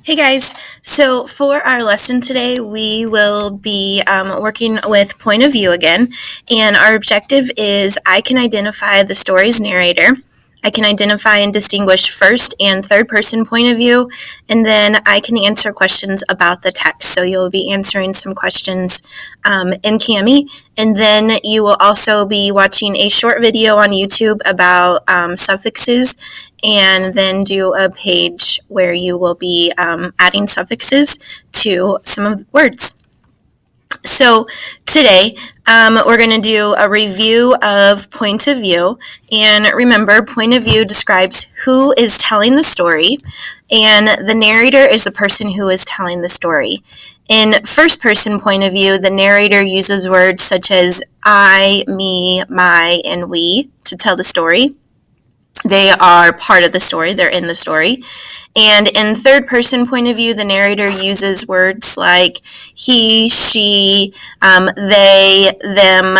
Hey guys, so for our lesson today, we will be working with point of view again, and our objective is I can identify the story's narrator, I can identify and distinguish first and third person point of view, and then I can answer questions about the text. So you'll be answering some questions in Cami, and then you will also be watching a short video on YouTube about suffixes, and then do a page where you will be adding suffixes to some of the words. So today we're going to do a review of point of view, and remember, point of view describes who is telling the story, and the narrator is the person who is telling the story. In first person point of view, the narrator uses words such as I, me, my, and we to tell the story. They are part of the story, they're in the story. And in third person point of view, the narrator uses words like he, she, they, them,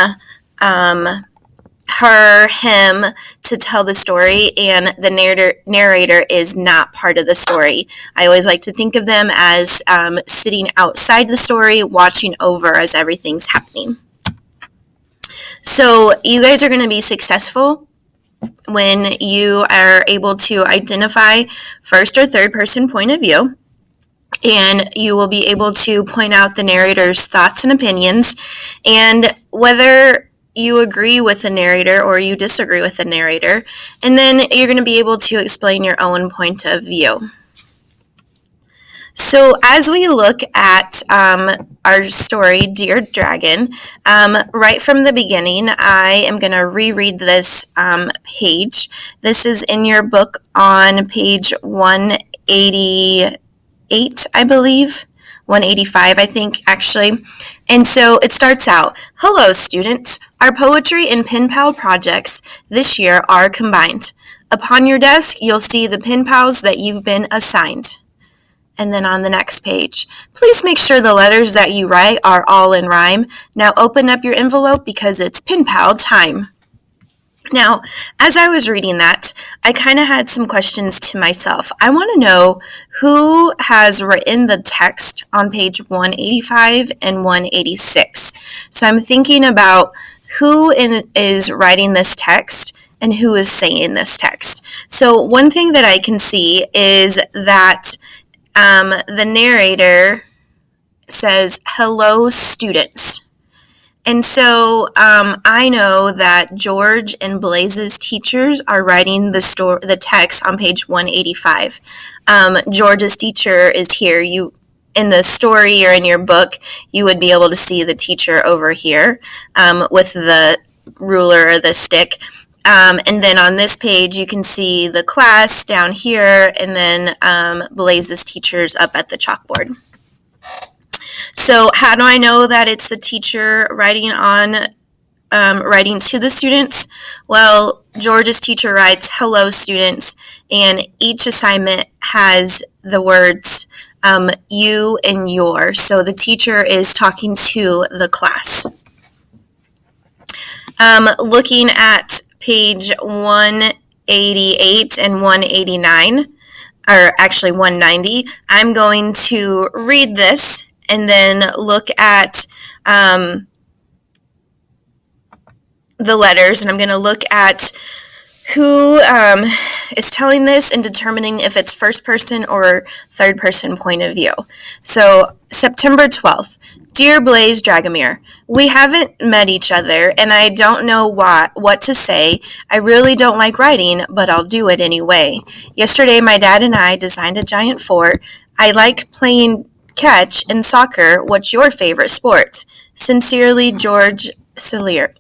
her, him to tell the story, and the narrator is not part of the story. I always like to think of them as sitting outside the story, watching over as everything's happening. So you guys are going to be successful when you are able to identify first or third person point of view, and you will be able to point out the narrator's thoughts and opinions, and whether you agree with the narrator or you disagree with the narrator, and then you're going to be able to explain your own point of view. So as we look at our story, Dear Dragon, right from the beginning, I am going to reread this page. This is in your book on page 188, I believe. 185, I think, actually. And so it starts out, hello, students. Our poetry and pen pal projects this year are combined. Upon your desk, you'll see the pen pals that you've been assigned. And then on the next page, please make sure the letters that you write are all in rhyme. Now open up your envelope because it's pen pal time. Now, as I was reading that, I kind of had some questions to myself. I want to know who has written the text on page 185 and 186. So I'm thinking about who is writing this text and who is saying this text. So one thing that I can see is that the narrator says, hello, students. And so I know that George and Blaze's teachers are writing the text on page 185. George's teacher is here. In the story or in your book, you would be able to see the teacher over here with the ruler or the stick. And then on this page, you can see the class down here, and then Blaze's teachers up at the chalkboard. So how do I know that it's the teacher writing to the students? Well, George's teacher writes, hello, students, and each assignment has the words you and your. So the teacher is talking to the class. Looking at page 188 and 189, or actually 190, I'm going to read this and then look at the letters, and I'm going to look at who is telling this and determining if it's first person or third person point of view. So September 12th, Dear Blaze Dragomir, we haven't met each other, and I don't know what to say. I really don't like writing, but I'll do it anyway. Yesterday, my dad and I designed a giant fort. I like playing catch and soccer. What's your favorite sport? Sincerely, George Slayer.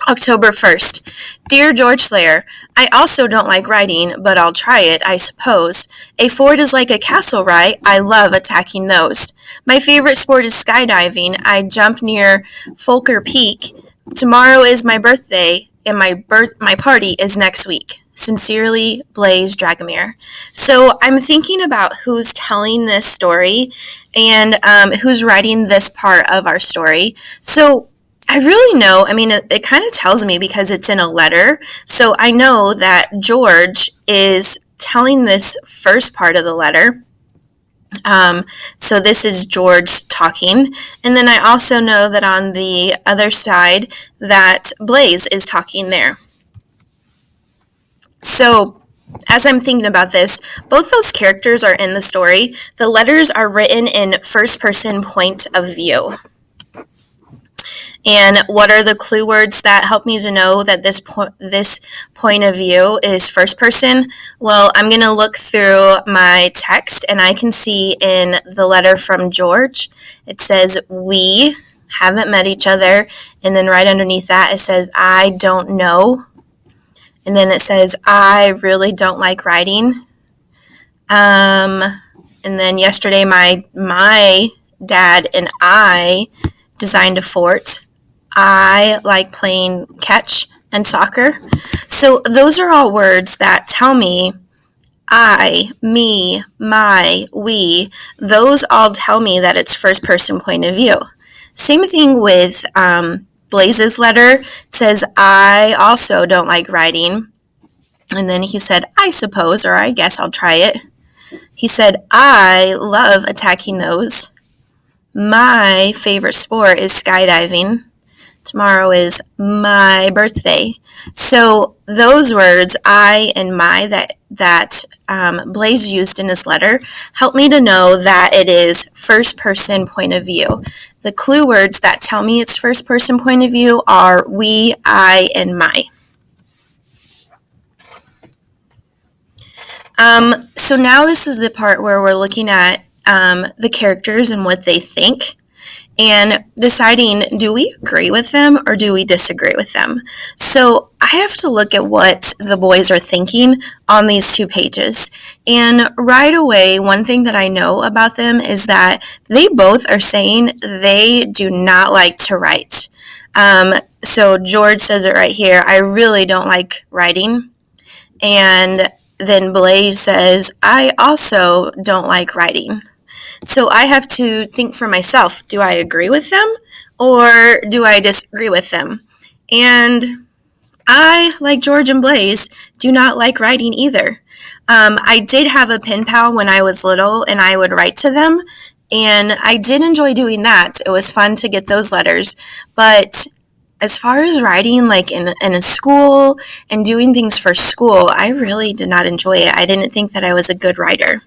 October 1st. Dear George Slayer, I also don't like writing, but I'll try it, I suppose. A fort is like a castle, right? I love attacking those. My favorite sport is skydiving. I jump near Folker Peak. Tomorrow is my birthday, and my party is next week. Sincerely, Blaze Dragomir. So I'm thinking about who's telling this story and who's writing this part of our story. So I really know, it kind of tells me because it's in a letter. So I know that George is telling this first part of the letter. So this is George talking, and then I also know that on the other side that Blaze is talking there. So as I'm thinking about this, both those characters are in the story. The letters are written in first-person point of view. And what are the clue words that help me to know that this point of view is first person? Well, I'm going to look through my text, and I can see in the letter from George, it says, we haven't met each other. And then right underneath that, it says, I don't know. And then it says, I really don't like writing. And then yesterday, my dad and I designed a fort. I like playing catch and soccer. So those are all words that tell me I, me, my, we. Those all tell me that it's first person point of view. Same thing with Blaze's letter. It says, I also don't like writing. And then he said, I suppose, or I guess I'll try it. He said, I love attacking those. My favorite sport is skydiving. Tomorrow is my birthday. So those words, I and my, that Blaze used in his letter, help me to know that it is first person point of view. The clue words that tell me it's first person point of view are we, I, and my. So now this is the part where we're looking at the characters and what they think, and deciding, do we agree with them or do we disagree with them? So I have to look at what the boys are thinking on these 2 pages. And right away, one thing that I know about them is that they both are saying they do not like to write. So George says it right here, I really don't like writing. And then Blaze says, I also don't like writing. So I have to think for myself, do I agree with them or do I disagree with them? And I, like George and Blaze, do not like writing either. I did have a pen pal when I was little, and I would write to them, and I did enjoy doing that. It was fun to get those letters, but as far as writing, like in a school and doing things for school, I really did not enjoy it. I didn't think that I was a good writer.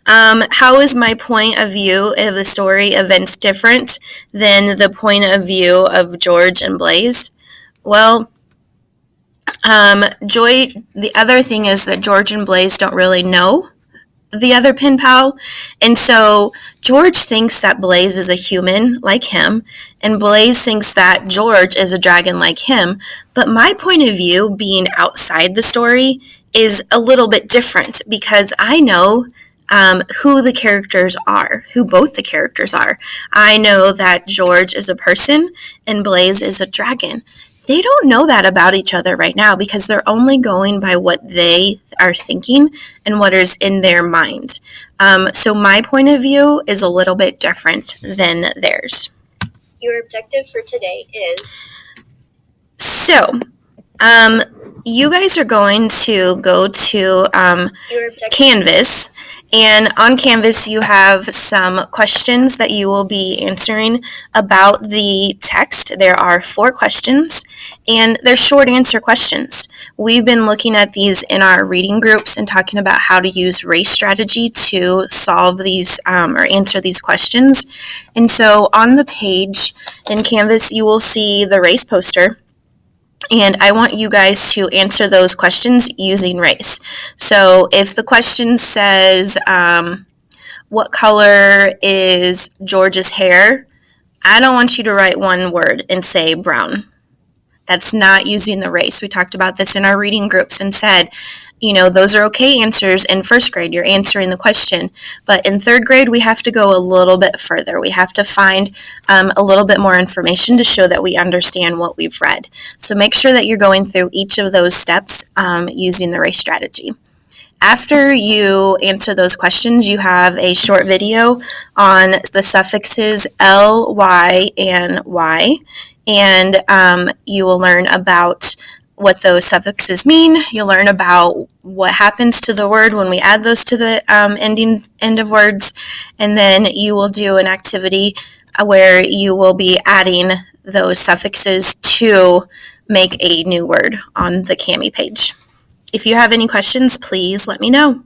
How is my point of view of the story events different than the point of view of George and Blaze? Well, the other thing is that George and Blaze don't really know the other pen pal, and so George thinks that Blaze is a human like him, and Blaze thinks that George is a dragon like him, but my point of view, being outside the story, is a little bit different because I know who the characters are, who both the characters are. I know that George is a person and Blaze is a dragon. They don't know that about each other right now because they're only going by what they are thinking and what is in their mind. So my point of view is a little bit different than theirs. Your objective for today is? So, you guys are going to go to Canvas, and on Canvas you have some questions that you will be answering about the text. There are 4 questions, and they're short answer questions. We've been looking at these in our reading groups and talking about how to use race strategy to solve these or answer these questions. And so on the page in Canvas you will see the race poster. And I want you guys to answer those questions using race. So if the question says, what color is George's hair? I don't want you to write one word and say brown. That's not using the race. We talked about this in our reading groups and said, those are okay answers in first grade. You're answering the question. But in third grade, we have to go a little bit further. We have to find a little bit more information to show that we understand what we've read. So make sure that you're going through each of those steps using the race strategy. After you answer those questions, you have a short video on the suffixes L, Y, and Y. And you will learn about what those suffixes mean. You'll learn about what happens to the word when we add those to the end of words. And then you will do an activity where you will be adding those suffixes to make a new word on the Kami page. If you have any questions, please let me know.